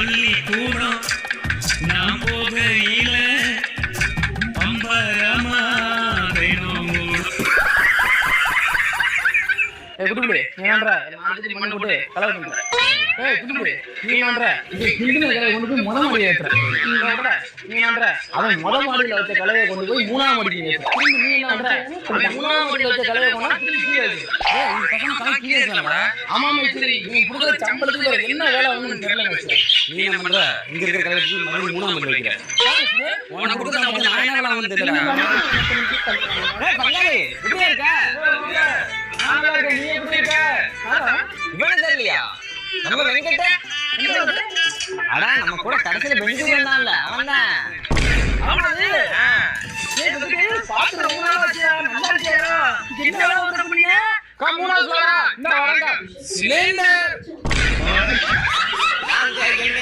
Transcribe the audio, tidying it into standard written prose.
பள்ளி கூடம் நான் போகையில அம்பரமா வேணும். குடுக்குடி நீ பண்ற மண்ணு போட்டு கலவை பண்ற. குடுக்குடி நீ பண்ற கொண்டு போய் முத மாடி ஏற்ற. நீ பண்ற அவன் முத மாடியில வச்ச கலவையை கொண்டு போய் மூணாம் மாடிக்கு ஏற்ற. நீ என்ன பண்ற மூணாம் மாடியில வச்ச கலவையை கொண்டா கீழே ஏற்ற. ஆமா சரி நீ கொடுக்குற சம்பளத்துக்கு என்ன வேலை வந்து தெரியல. நீ என்ன பண்ற இங்க இருக்கிற கலவைக்கு மறுபடியும் மூணாம் மாடி வைக்கிற. உனக்கு கொடுக்குற சம்பளம் நான் என்ன வேலை வந்து தெரியல. எப்படி இருக்க? நீ எப்படி இருக்க? இவனு தெரியலையா? நம்ம வெங்கட்ட அடா நம்ம கூட கடைசியில பெஞ்சுக்கு வந்தான்ல அவன்தான். பாத்து ரொம்ப நாள் ஆச்சு. நல்லா இருக்கியா? என்ன வேலை ஓட்ட பண்ணீங்க? மூணா சொல்லா இந்த வரங்க சிலிண்டர்